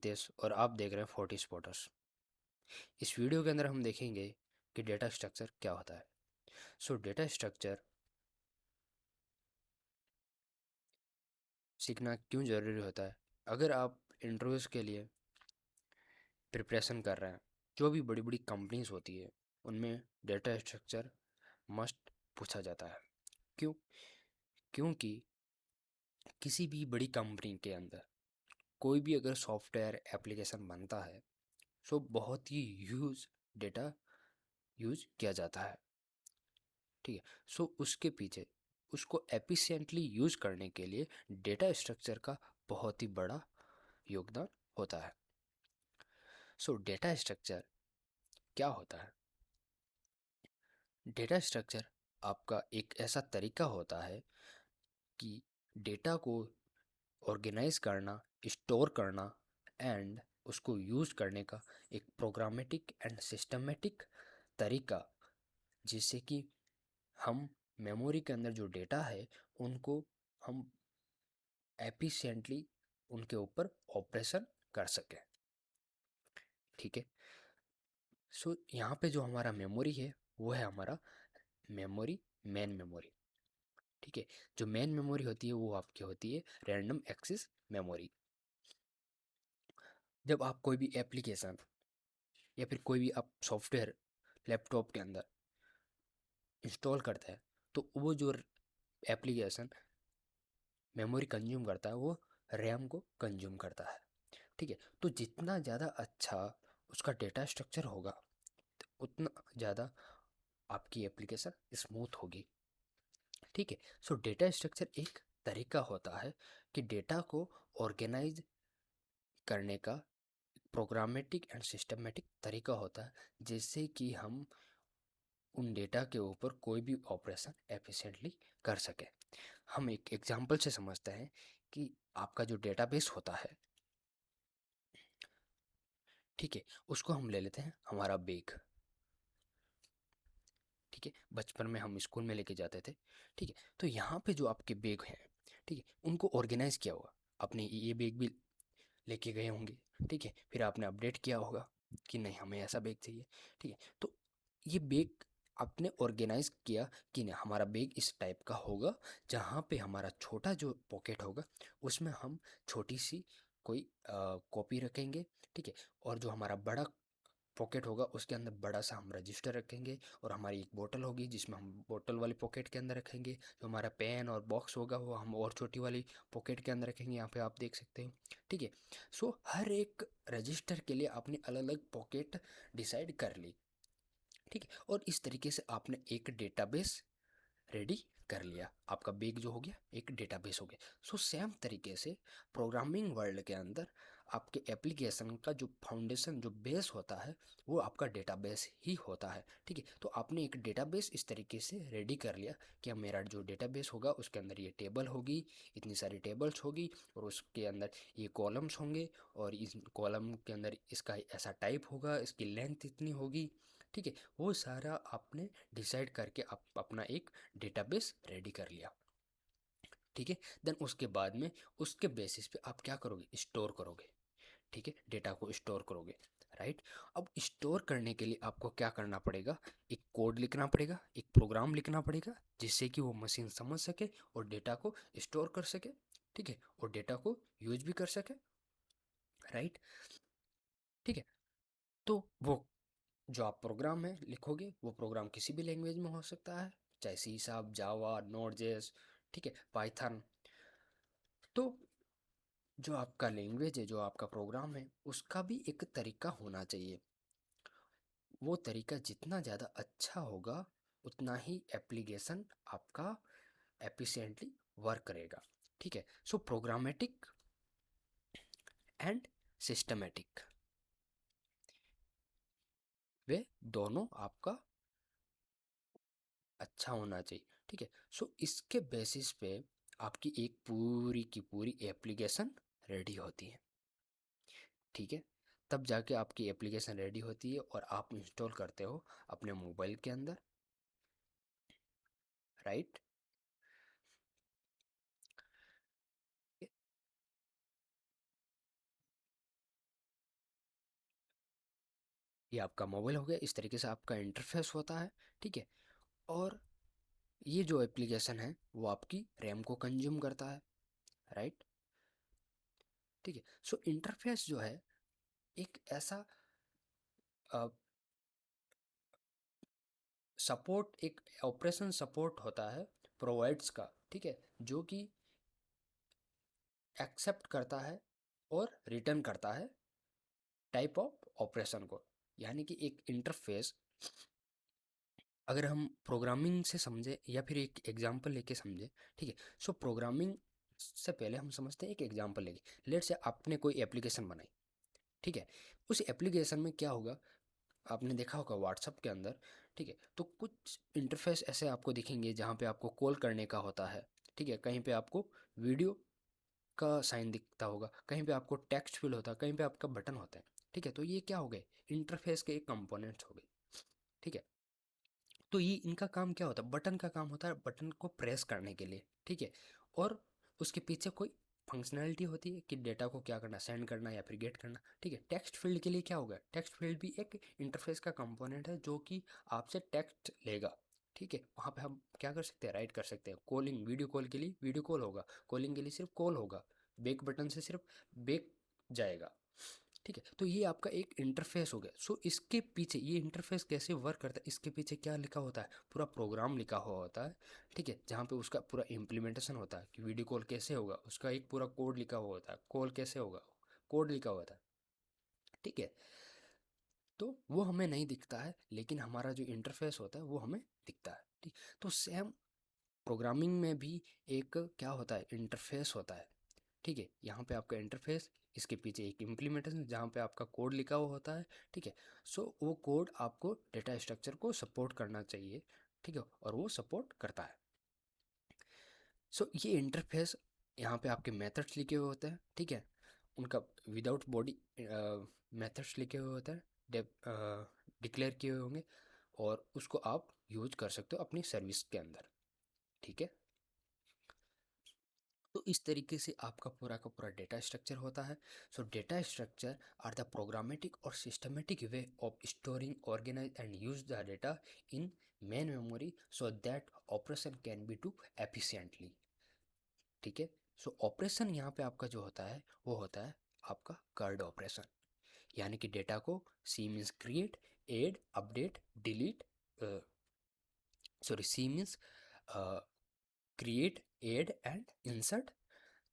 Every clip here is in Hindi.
देश और आप देख रहे हैं 40 स्पॉटर्स। इस वीडियो के अंदर हम देखेंगे कि डेटा स्ट्रक्चर क्या होता है। डेटा स्ट्रक्चर सीखना क्यों ज़रूरी होता है। अगर आप इंटरव्यूज़ के लिए प्रिपरेशन कर रहे हैं, जो भी बड़ी बड़ी कंपनीज होती है उनमें डेटा स्ट्रक्चर मस्ट पूछा जाता है। क्यों? क्योंकि किसी भी बड़ी कंपनी के अंदर कोई भी अगर सॉफ्टवेयर एप्लीकेशन बनता है तो बहुत ही ह्यूज डेटा यूज किया जाता है। ठीक है। उसके पीछे उसको एफिशिएंटली यूज करने के लिए डेटा स्ट्रक्चर का बहुत ही बड़ा योगदान होता है। डेटा स्ट्रक्चर क्या होता है? डेटा स्ट्रक्चर आपका एक ऐसा तरीका होता है कि डेटा को ऑर्गेनाइज करना, स्टोर करना एंड उसको यूज करने का एक प्रोग्रामेटिक एंड सिस्टमेटिक तरीका, जिससे कि हम मेमोरी के अंदर जो डेटा है उनको हम एफिशिएंटली उनके ऊपर ऑपरेशन कर सकें। ठीक है। यहाँ पे जो हमारा मेमोरी है वो है हमारा मेमोरी, मेन मेमोरी। ठीक है। जो मेन मेमोरी होती है वो आपकी होती है रैंडम एक्सेस मेमोरी। जब आप कोई भी एप्लीकेशन या फिर कोई भी आप सॉफ्टवेयर लैपटॉप के अंदर इंस्टॉल करते हैं तो वो जो एप्लीकेशन मेमोरी कंज्यूम करता है वो रैम को कंज्यूम करता है। ठीक है। तो जितना ज़्यादा अच्छा उसका डेटा स्ट्रक्चर होगा उतना ज़्यादा आपकी एप्लीकेशन स्मूथ होगी। ठीक है। डेटा स्ट्रक्चर एक तरीका होता है कि डेटा को ऑर्गेनाइज करने का प्रोग्रामेटिक एंड सिस्टमेटिक तरीका होता है, जिससे कि हम उन डेटा के ऊपर कोई भी ऑपरेशन एफिशिएंटली कर सके। हम एक एग्जांपल से समझते हैं कि आपका जो डेटाबेस होता है, ठीक है, उसको हम ले लेते हैं हमारा बैग। ठीक है। बचपन में हम स्कूल में लेके जाते थे। ठीक है। तो यहाँ पे जो आपके बैग हैं, ठीक है, उनको ऑर्गेनाइज किया होगा। आपने ये बैग भी लेके गए होंगे। ठीक है। फिर आपने अपडेट किया होगा कि नहीं हमें ऐसा बैग चाहिए। ठीक है। तो ये बैग आपने ऑर्गेनाइज किया कि नहीं हमारा बैग इस टाइप का होगा, जहाँ पे हमारा छोटा जो पॉकेट होगा उसमें हम छोटी सी कोई कॉपी रखेंगे। ठीक है। और जो हमारा बड़ा पॉकेट होगा उसके अंदर बड़ा सा हम रजिस्टर रखेंगे, और हमारी एक बोतल होगी जिसमें हम बोतल वाली पॉकेट के अंदर रखेंगे। जो हमारा पेन और बॉक्स होगा वो हम और छोटी वाली पॉकेट के अंदर रखेंगे। यहाँ पे आप देख सकते हो। ठीक है। हर एक रजिस्टर के लिए आपने अलग अलग पॉकेट डिसाइड कर ली। ठीक है। और इस तरीके से आपने एक डेटाबेस रेडी कर लिया। आपका बैग जो हो गया एक डेटाबेस हो गया। सेम तरीके से प्रोग्रामिंग वर्ल्ड के अंदर आपके एप्लीकेशन का जो फाउंडेशन, जो बेस होता है वो आपका डेटाबेस ही होता है। ठीक है। तो आपने एक डेटाबेस इस तरीके से रेडी कर लिया कि अब मेरा जो डेटाबेस होगा उसके अंदर ये टेबल होगी, इतनी सारी टेबल्स होगी, और उसके अंदर ये कॉलम्स होंगे, और इस कॉलम के अंदर इसका ऐसा टाइप होगा, इसकी लेंथ इतनी होगी। ठीक है। वो सारा आपने डिसाइड करके आप अपना एक डेटाबेस रेडी कर लिया। ठीक है। देन उसके बाद में उसके बेसिस पे आप क्या करोगे? स्टोर करोगे। ठीक है। डेटा को स्टोर करोगे। राइट। अब स्टोर करने के लिए आपको क्या करना पड़ेगा? एक कोड लिखना पड़ेगा, एक प्रोग्राम लिखना पड़ेगा, जिससे कि वो मशीन समझ सके और डेटा को स्टोर कर सके। ठीक है। और डेटा को यूज भी कर सके। राइट। ठीक है। तो वो जो आप प्रोग्राम है लिखोगे वो प्रोग्राम किसी भी लैंग्वेज में हो सकता है, चाहे सी शार्प, जावा, नोड जेएस, ठीक है, पाइथन। तो जो आपका लैंग्वेज है, जो आपका प्रोग्राम है, उसका भी एक तरीका होना चाहिए। वो तरीका जितना ज़्यादा अच्छा होगा उतना ही एप्लीकेशन आपका एफिशिएंटली वर्क करेगा। ठीक है। प्रोग्रामेटिक एंड सिस्टमेटिक, वे दोनों आपका अच्छा होना चाहिए। ठीक है। इसके बेसिस पे आपकी एक पूरी की पूरी एप्लीकेशन रेडी होती है। ठीक है। तब जाके आपकी एप्लीकेशन रेडी होती है और आप इंस्टॉल करते हो अपने मोबाइल के अंदर। राइट। ये आपका मोबाइल हो गया, इस तरीके से आपका इंटरफेस होता है, ठीक है। और ये जो एप्लीकेशन है वो आपकी रैम को कंज्यूम करता है, राइट, ठीक है। सो इंटरफेस जो है एक ऐसा सपोर्ट, एक ऑपरेशन सपोर्ट होता है प्रोवाइड्स का, ठीक है, जो कि एक्सेप्ट करता है और रिटर्न करता है टाइप ऑफ ऑपरेशन को। यानी कि एक इंटरफेस, अगर हम प्रोग्रामिंग से समझे या फिर एक एग्जांपल लेके समझे, ठीक है। सो प्रोग्रामिंग से पहले हम समझते हैं एक एग्जांपल लेके। लेट्स से आपने कोई एप्लीकेशन बनाई, ठीक है। उस एप्लीकेशन में क्या होगा, आपने देखा होगा व्हाट्सअप के अंदर, ठीक है, तो कुछ इंटरफेस ऐसे आपको दिखेंगे जहाँ पे आपको कॉल करने का होता है, ठीक है। कहीं पे आपको वीडियो का साइन दिखता होगा, कहीं पे आपको टेक्स्ट फिल होता है, कहीं पे आपका बटन होता है, ठीक है। तो ये क्या हो गए, इंटरफेस के एक कंपोनेंट्स हो गए, ठीक है। तो ये इनका काम क्या होता है, बटन का काम होता है बटन को प्रेस करने के लिए, ठीक है। और उसके पीछे कोई फंक्शनैलिटी होती है कि डेटा को क्या करना, सेंड करना या फिर गेट करना, ठीक है। टेक्स्ट फील्ड के लिए क्या होगा, टेक्स्ट फील्ड भी एक इंटरफेस का कंपोनेंट है जो कि आपसे टेक्स्ट लेगा, ठीक है। वहाँ पे हम क्या कर सकते हैं, राइट कर सकते हैं। कॉलिंग, वीडियो कॉल के लिए वीडियो कॉल होगा, कॉलिंग के लिए सिर्फ कॉल होगा, बैक बटन से सिर्फ बैक जाएगा, ठीक है। तो ये आपका एक इंटरफेस हो गया। सो इसके पीछे ये इंटरफेस कैसे वर्क करता है, इसके पीछे क्या लिखा होता है, पूरा प्रोग्राम लिखा हुआ होता है, ठीक है। जहाँ पे उसका पूरा इम्प्लीमेंटेशन होता है कि वीडियो कॉल कैसे होगा, उसका एक पूरा कोड लिखा हुआ होता है, कॉल कैसे होगा, कोड लिखा हुआ होता है, ठीक है। तो वो हमें नहीं दिखता है, लेकिन हमारा जो इंटरफेस होता है वो हमें दिखता है, ठीक। तो सेम प्रोग्रामिंग में भी एक क्या होता है, इंटरफेस होता है, ठीक है। यहाँ पे आपका इंटरफेस, इसके पीछे एक इम्प्लीमेंटेशन जहाँ पे आपका कोड लिखा हुआ होता है, ठीक है। सो वो कोड आपको डेटा स्ट्रक्चर को सपोर्ट करना चाहिए, ठीक है, और वो सपोर्ट करता है। सो ये इंटरफेस, यहाँ पे आपके मेथड्स लिखे हुए होते हैं, ठीक है। उनका विदाउट बॉडी मेथड्स लिखे हुए होते हैं, डिक्लेयर किए हुए होंगे, और उसको आप यूज कर सकते हो अपनी सर्विस के अंदर, ठीक है। तो इस तरीके से आपका पूरा का पूरा डेटा स्ट्रक्चर होता है। So data structure are the programmatic और systematic way of storing, organize and use the data in main memory so that operation can be do efficiently, ठीक है। सो ऑपरेशन यहाँ पे आपका जो होता है वो होता है आपका कर्ड ऑपरेशन, यानी कि डेटा को C means create, add, update, delete, sorry C means create, add and insert,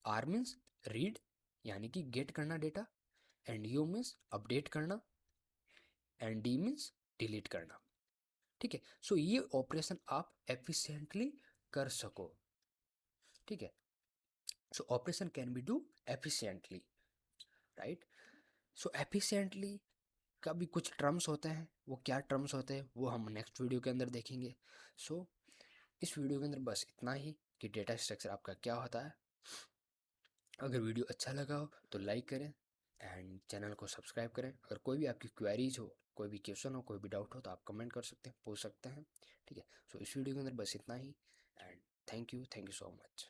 R means read यानी कि गेट करना data, and U means update करना, एंड डी मीन्स डिलीट करना, ठीक है। सो ये ऑपरेशन आप एफिशिएंटली कर सको, ठीक है। सो operation can be do efficiently, right. So efficiently का भी कुछ टर्म्स होते हैं, वो क्या टर्म्स होते हैं वो हम नेक्स्ट वीडियो के अंदर देखेंगे। सो इस वीडियो के अंदर बस इतना ही कि डेटा स्ट्रक्चर आपका क्या होता है। अगर वीडियो अच्छा लगा हो तो लाइक करें एंड चैनल को सब्सक्राइब करें। अगर कोई भी आपकी क्वेरीज हो, कोई भी क्वेश्चन हो, कोई भी डाउट हो तो आप कमेंट कर सकते हैं, पूछ सकते हैं, ठीक है। सो इस वीडियो के अंदर बस इतना ही, and thank you so much.